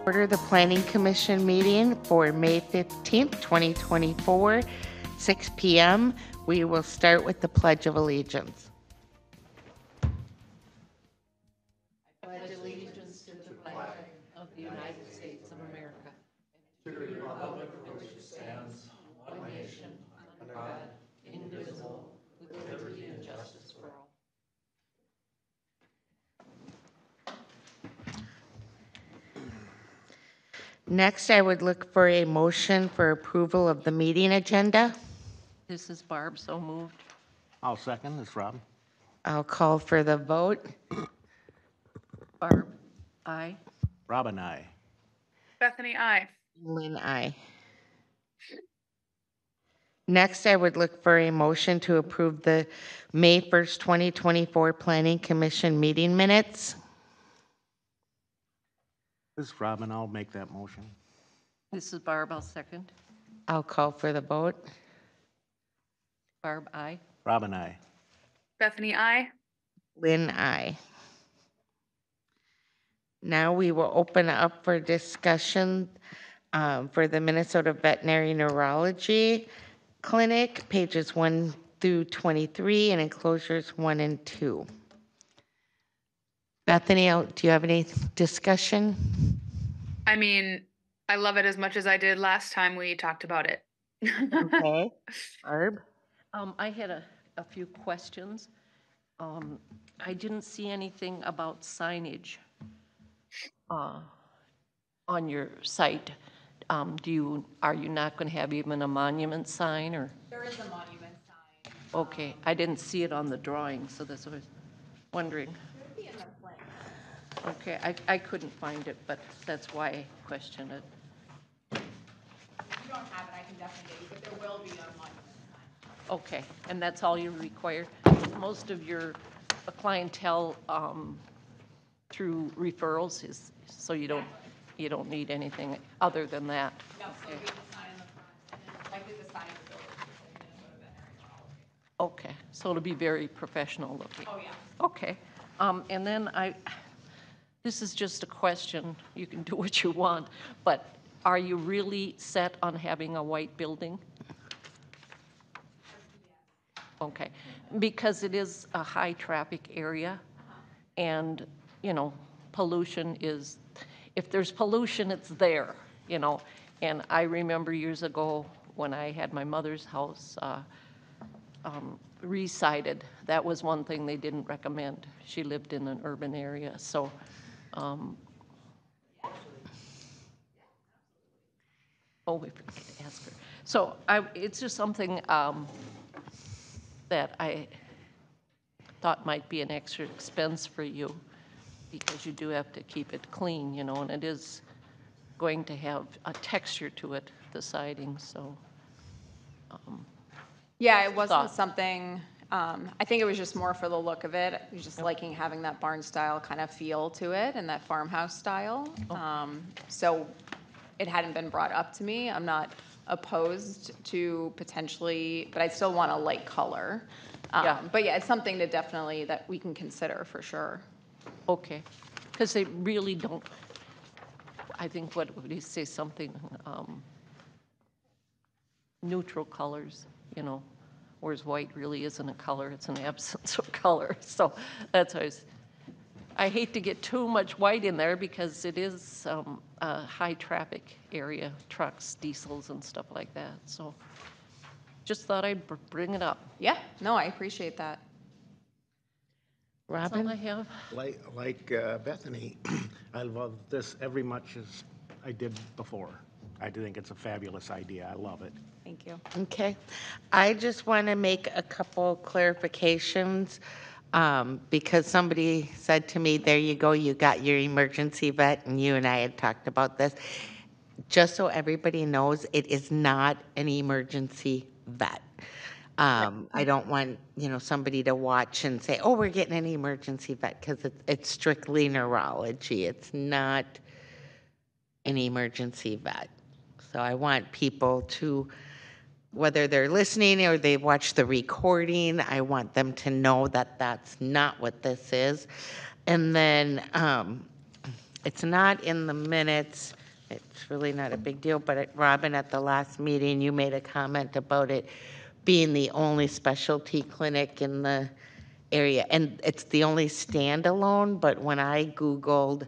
Order the Planning Commission meeting for May 15th, 2024, 6 p.m. We will start with the Pledge of Allegiance. I pledge allegiance to the flag of the United States of America and to the republic for which it stands, one nation, under God, indivisible, with liberty and justice for all. Next, I would look for a motion for approval of the meeting agenda. This is Barb, so moved. I'll second. This is Rob. I'll call for the vote. Barb, aye. Rob and I. Bethany, aye. Lynn, aye. Next, I would look for a motion to approve the May 1st, 2024 Planning Commission meeting minutes. This is Rob, and I'll make that motion. This is Barb, I'll second. I'll call for the vote. Barb, aye. Rob and I. Bethany, aye. Lynn, aye. Now we will open up for discussion for the Minnesota Veterinary Neurology Clinic, pages 1 through 23, and enclosures 1 and 2. Bethany, do you have any discussion? I mean, I love it as much as I did last time we talked about it. Okay. Barb? I had a few questions. I didn't see anything about signage on your site. Are you not going to have even a monument sign, or? There is a monument sign. Okay, I didn't see it on the drawing, so that's what I was wondering. It would be in the plan. Okay, I couldn't find it, but that's why I questioned it. If you don't have it, I can definitely get you, but there will be a monument sign. Okay, and that's all you require? Most of your clientele through referrals is, so you don't need anything other than that? No, so it'll be the sign in the front, and then likely the sign in the building, like Minnesota Veterinary Neurology. Okay, so it'll be very professional looking? Oh, yeah. Okay, and then this is just a question, you can do what you want, but are you really set on having a white building? Okay, because it is a high traffic area, and, you know, pollution is, if there's pollution, it's there, you know, and I remember years ago when I had my mother's house re-sided, that was one thing they didn't recommend. She lived in an urban area, so. We forgot to ask her. So it's just something that I thought might be an extra expense for you, because you do have to keep it clean, you know, and it is going to have a texture to it, the siding, so. Yeah, it wasn't something, I think it was just more for the look of it. I was just liking having that barn style kind of feel to it and that farmhouse style. So it hadn't been brought up to me. I'm not opposed to potentially, but I still want a light color. Yeah. But yeah, it's something that we can consider for sure. Okay, because they really don't, I think, what would you say, something neutral colors, you know, whereas white really isn't a color, it's an absence of color. So that's why I hate to get too much white in there, because it is a high traffic area, trucks, diesels and stuff like that. So just thought I'd bring it up. Yeah, no, I appreciate that. That's all I Robin? have. Like Bethany, I love this every much as I did before. I do think it's a fabulous idea. I love it. Thank you. Okay. I just want to make a couple clarifications because somebody said to me, there you go, you got your emergency vet, and you and I had talked about this. Just so everybody knows, it is not an emergency vet. I don't want, you know, somebody to watch and say, oh, we're getting an emergency vet, because it's strictly neurology. It's not an emergency vet. So I want people to, whether they're listening or they watch the recording, I want them to know that that's not what this is. And then it's not in the minutes, It's really not a big deal, but Robin, at the last meeting, you made a comment about it being the only specialty clinic in the area, and it's the only standalone, but when I Googled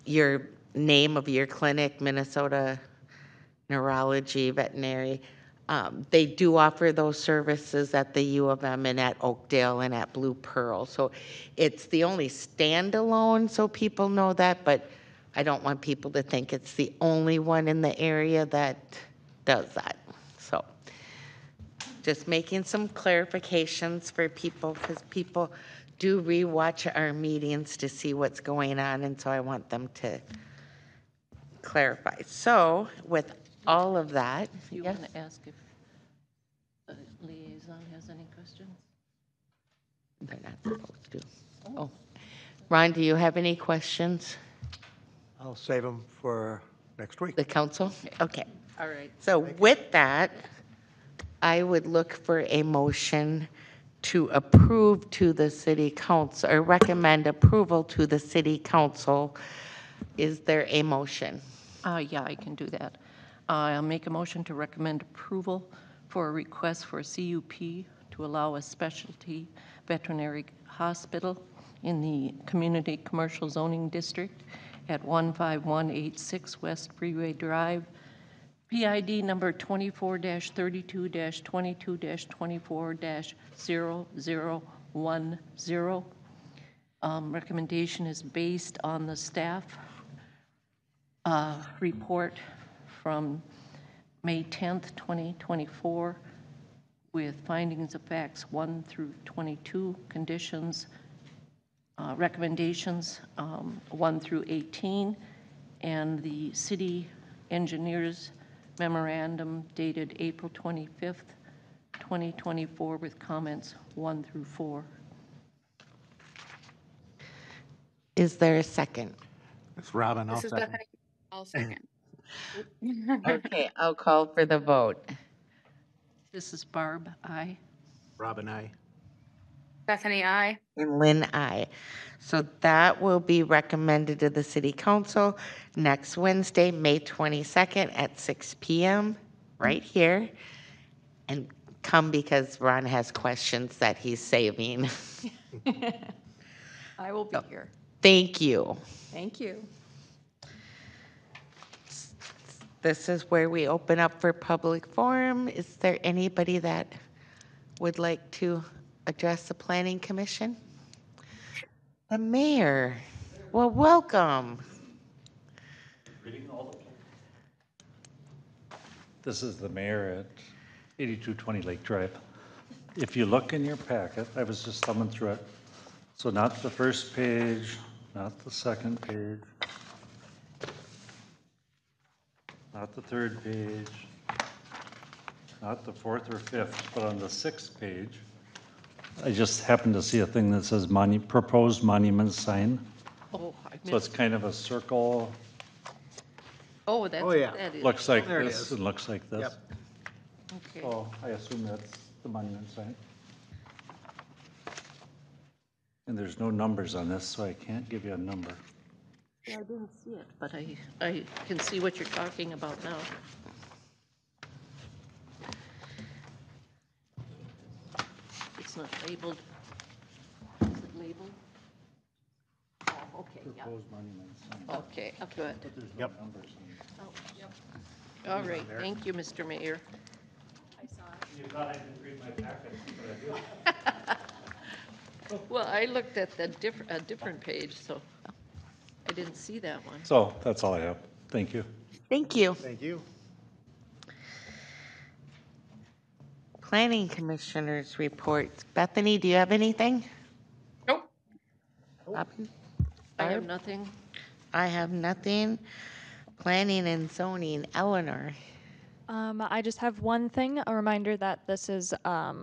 your name of your clinic, Minnesota Neurology, Veterinary, they do offer those services at the U of M and at Oakdale and at Blue Pearl. So it's the only standalone, so people know that, but I don't want people to think it's the only one in the area that does that. So just making some clarifications for people, because people do rewatch our meetings to see what's going on, and so I want them to clarify. So with all of that, Do you yes? want to ask if the liaison has any questions? They're not supposed to. Oh, Ron, do you have any questions? I'll save them for next week. The council? Okay. All right. So with that, I would look for a motion to approve to the city council, or recommend approval to the city council. Is there a motion? Yeah, I can do that. I'll make a motion to recommend approval for a request for a CUP to allow a specialty veterinary hospital in the Community Commercial Zoning District at 15186 West Freeway Drive, PID number 24-32-22-24-0010. Recommendation is based on the staff report from May 10th, 2024, with findings of facts 1 through 22, conditions, recommendations 1 through 18, and the city engineer's memorandum dated April 25th, 2024, with comments 1 through 4. Is there a second? It's Robin, I'll This is second. Bethany. I'll second. Okay, I'll call for the vote. This is Barb, aye. Robin, aye. Bethany, I. And Lynn, aye. So that will be recommended to the city council next Wednesday, May 22nd at 6 p.m. right here. And come because Ron has questions that he's saving. I will be here. Thank you. Thank you. This is where we open up for public forum. Is there anybody that would like to address the planning commission? The mayor. Well, welcome. This is the mayor at 8220 Lake Drive. If you look in your packet, I was just thumbing through it. So not the first page, not the second page, not the third page, not the fourth or fifth, but on the sixth page, I just happened to see a thing that says proposed monument sign. Oh, I So it's missed. kind of a circle, Oh, that's, Oh, yeah. that is. looks like There it this, is. and looks like this. Yep. Okay. So I assume that's the monument sign. And there's no numbers on this, so I can't give you a number. Yeah, I didn't see it, but I can see what you're talking about now. It's not labeled. Is it labeled? Oh, okay, yeah. Proposed monument sign. Okay, good. But there's no Yep. numbers on it. Oh, all right, thank you, Mr. Mayor. You thought I didn't read my packet, but I do. Well, I looked at a different page, so I didn't see that one. So that's all I have. Thank you. Thank you. Thank you. Planning commissioners reports. Bethany, do you have anything? Nope. Robin? I have Barb? nothing. I have nothing. Planning and zoning. Eleanor? I just have one thing, a reminder that this is a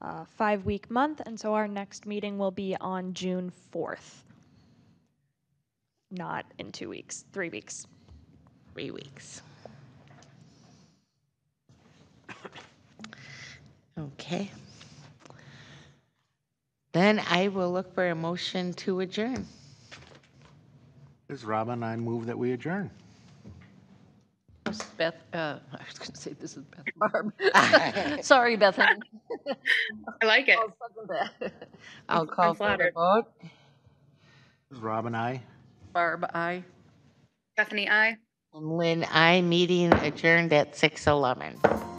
5-week month, and so our next meeting will be on June 4th. Not in 2 weeks, 3 weeks. 3 weeks. Okay. Then I will look for a motion to adjourn. This is Robin, I move that we adjourn. Beth, I was going to say this is Beth Barb. Sorry, Bethany. I like it. I'll second that. I'll call for the flattered. vote. Rob and I. Barb, aye. Bethany, I. And Lynn, I meeting adjourned at 6:11.